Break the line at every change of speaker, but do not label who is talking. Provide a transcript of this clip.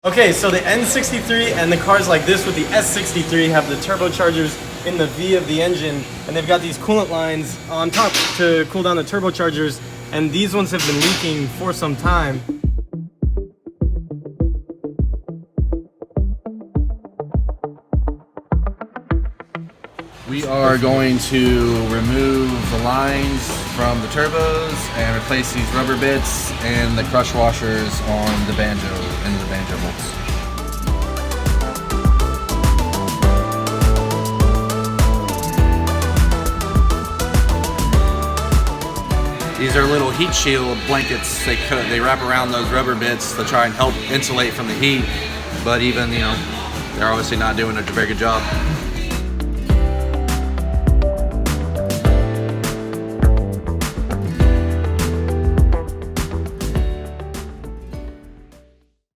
Okay, so the N63 and the cars like this with the S63 have the turbochargers in the V of the engine, and they've got these coolant lines on top to cool down the turbochargers, and these ones have been leaking for some time.
We are going to remove the lines from the turbos and replace these rubber bits and the crush washers on the banjo into the banjo bolts. These are little heat shield blankets. They wrap around those rubber bits to try and help insulate from the heat, but even, they're obviously not doing a very good job.